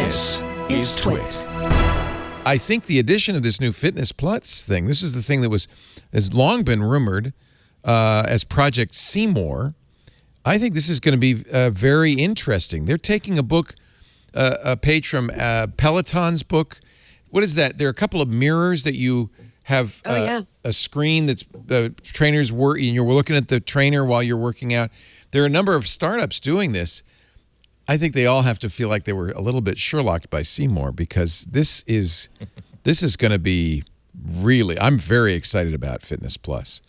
This is TWiT. I think the addition of this new Fitness Plus thing, this is the thing that has long been rumored as Project Seymour. I think this is going to be very interesting. They're taking a page from Pelotons book. What is that? There are a couple of mirrors that you have a screen that's trainers work, and you're looking at the trainer while you're working out. There are a number of startups doing this. I think they all have to feel like they were a little bit Sherlocked by Seymour, because this is going to be really. I'm very excited about Fitness Plus.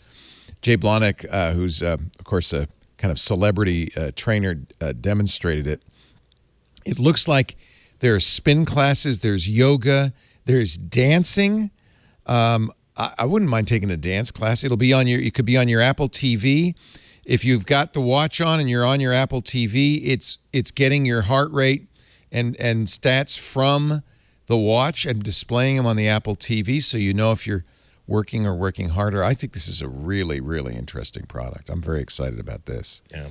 Jay Blahnik, who's of course a kind of celebrity trainer, demonstrated it. It looks like there are spin classes, there's yoga, there's dancing. I wouldn't mind taking a dance class. It could be on your Apple TV. If you've got the watch on and you're on your Apple TV, it's getting your heart rate and stats from the watch and displaying them on the Apple TV, so you know if you're working or working harder. I think this is a really, really interesting product. I'm very excited about this. Yeah.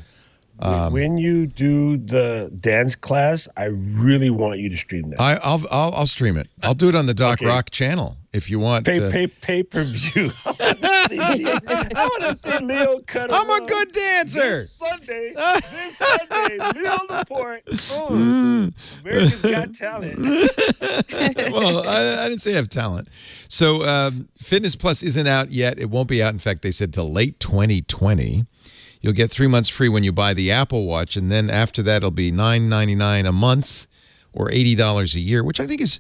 When you do the dance class, I really want you to stream that. I'll stream it. I'll do it on the Doc Rock channel if you want. Pay per view. I want to see Leo cut. I'm a good dancer. This Sunday, Leo Laporte. America's Got Talent. Well, I didn't say I have talent. So Fitness Plus isn't out yet. It won't be out. In fact, they said till late 2020. You'll get 3 months free when you buy the Apple Watch, and then after that, it'll be $9.99 a month or $80 a year, which I think is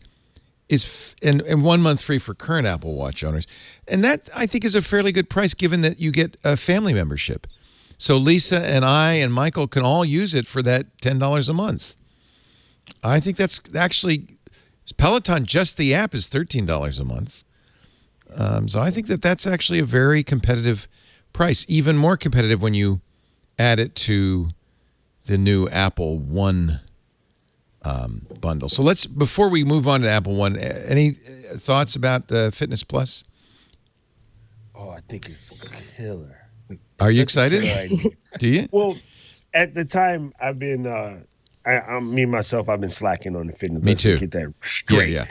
and 1 month free for current Apple Watch owners. And that, I think, is a fairly good price, given that you get a family membership. So Lisa and I and Michael can all use it for that $10 a month. I think that's actually Peloton, just the app, is $13 a month. So I think that's actually a very competitive price, even more competitive when you add it to the new Apple One bundle. So before we move on to Apple One, any thoughts about Fitness Plus? Oh, I think it's killer. Are you excited? Do you? Well, at the time, I've been, me myself, I've been slacking on the fitness. Me too. Get that straight. Yeah.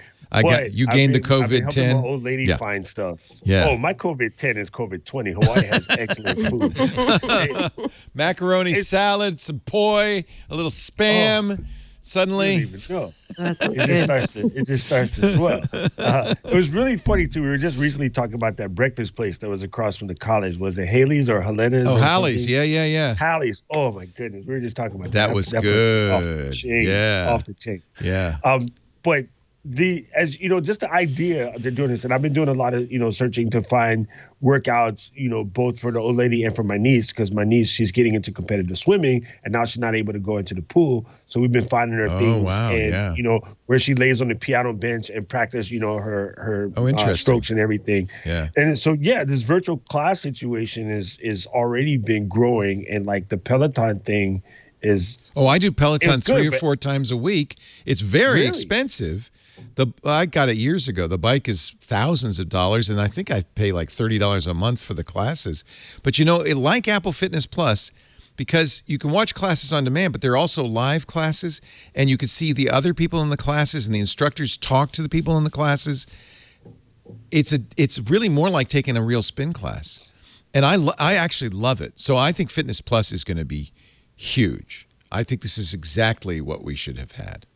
You gained the COVID-10. My old lady find stuff. Yeah. Oh, my COVID-10 is COVID-20. Hawaii has excellent food. Macaroni salad, some poi, a little spam. Suddenly, it just starts to swell. It was really funny too. We were just recently talking about that breakfast place that was across from the college. Was it Haley's or Helena's? Oh, Haley's. Yeah. Haley's. Oh my goodness, we were just talking about that. That was good. Off the chain. Off the chain. Yeah. But just the idea they're doing this, and I've been doing a lot of, searching to find workouts, both for the old lady and for my niece, because my niece, she's getting into competitive swimming and now she's not able to go into the pool. So we've been finding her things where she lays on the piano bench and practice, her strokes and everything. Yeah. And so, this virtual class situation is already been growing, and like the Peloton thing is. Oh, I do Peloton 3 or 4 times a week. It's very expensive. I got it years ago. The bike is thousands of dollars, and I think I pay like $30 a month for the classes. But like Apple Fitness Plus, because you can watch classes on demand, but they're also live classes, and you can see the other people in the classes, and the instructors talk to the people in the classes. It's really more like taking a real spin class, and I actually love it. So I think Fitness Plus is going to be huge. I think this is exactly what we should have had.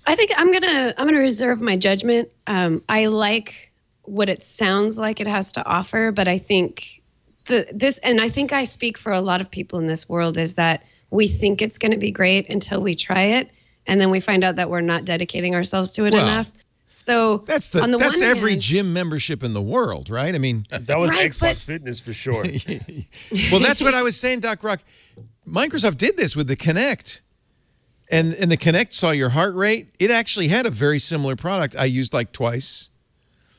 I think I'm gonna reserve my judgment. I like what it sounds like it has to offer, but I think and I think I speak for a lot of people in this world, is that we think it's going to be great until we try it, and then we find out that we're not dedicating ourselves to it enough. So that's every gym membership in the world, right? I mean, that was Xbox Fitness for sure. Well, that's what I was saying, Doc Rock. Microsoft did this with the Kinect. And the Kinect saw your heart rate. It actually had a very similar product. I used like twice.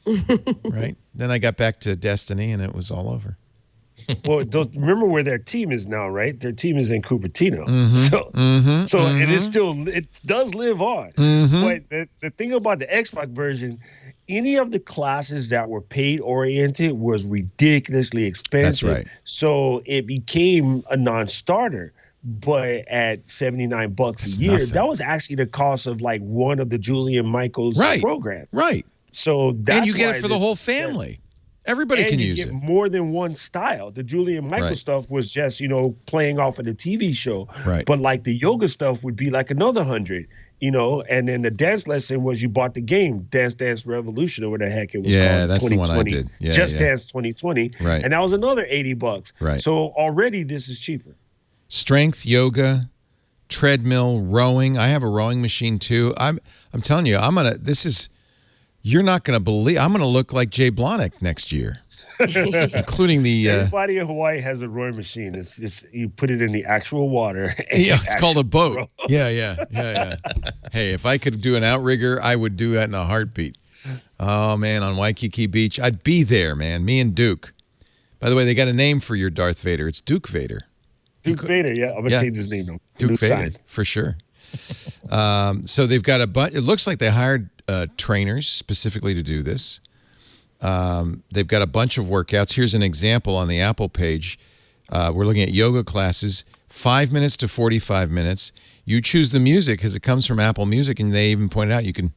Right? Then I got back to Destiny, and it was all over. Well, remember where their team is now, right? Their team is in Cupertino. Mm-hmm. It does live on. Mm-hmm. But the thing about the Xbox version, any of the classes that were paid oriented was ridiculously expensive. That's right. So it became a non-starter. but at $79 That's a year, nothing. that was actually the cost of like one of the Julian Michaels programs. Right. So that's and you get why it for the whole family. Everybody and can you use get it. more than one style. The Julian Michaels stuff was just, playing off of the TV show. Right. But like the yoga stuff would be like another 100, and then the dance lesson was you bought the game, Dance Dance Revolution or what the heck it was called. Yeah, that's the one I did. Yeah, Just Dance 2020. Right. And that was another $80. Right. So already this is cheaper. Strength, yoga, treadmill, rowing. I have a rowing machine too. I'm telling you, you're not going to believe, I'm going to look like Jay Blahnik next year. Including the everybody in Hawaii has a rowing machine. It's just you put it in the actual water. It's called a boat. Yeah. Hey, if I could do an outrigger, I would do that in a heartbeat. Oh man, on Waikiki Beach, I'd be there, man. Me and Duke. By the way, they got a name for your Darth Vader. It's Duke Vader. Duke Vader, yeah. I'm gonna change his name now. Duke Vader, for sure. So they've got a bunch. It looks like they hired trainers specifically to do this. They've got a bunch of workouts. Here's an example on the Apple page. We're looking at yoga classes, 5 minutes to 45 minutes. You choose the music because it comes from Apple Music, and they even pointed out you can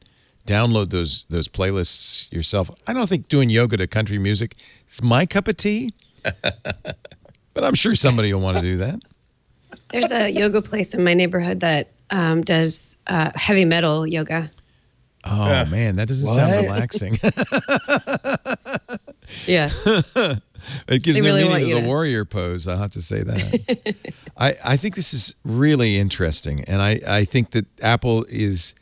download those playlists yourself. I don't think doing yoga to country music is my cup of tea, but I'm sure somebody will want to do that. There's a yoga place in my neighborhood that does heavy metal yoga. Oh, man, that doesn't sound relaxing. Yeah. It gives me really a meaning to want the warrior pose, I'll have to say that. I think this is really interesting, and I think that Apple is,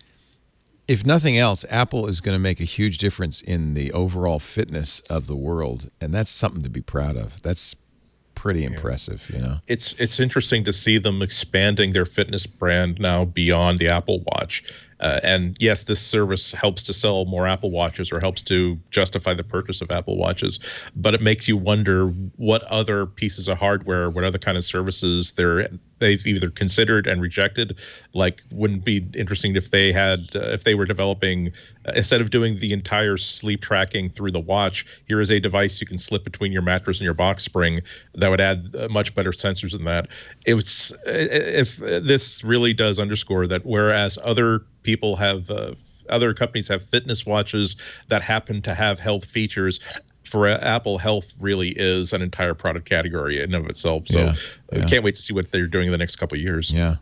if nothing else, Apple is going to make a huge difference in the overall fitness of the world, and that's something to be proud of. That's pretty impressive, It's interesting to see them expanding their fitness brand now beyond the Apple Watch. And yes, this service helps to sell more Apple Watches or helps to justify the purchase of Apple Watches. But it makes you wonder what other pieces of hardware, what other kind of services they've either considered and rejected. Like, wouldn't it be interesting if they were developing, instead of doing the entire sleep tracking through the watch, here is a device you can slip between your mattress and your box spring that would add much better sensors than that. If this really does underscore that, whereas other companies have fitness watches that happen to have health features, for Apple, health really is an entire product category in and of itself. So can't wait to see what they're doing in the next couple of years. Yeah.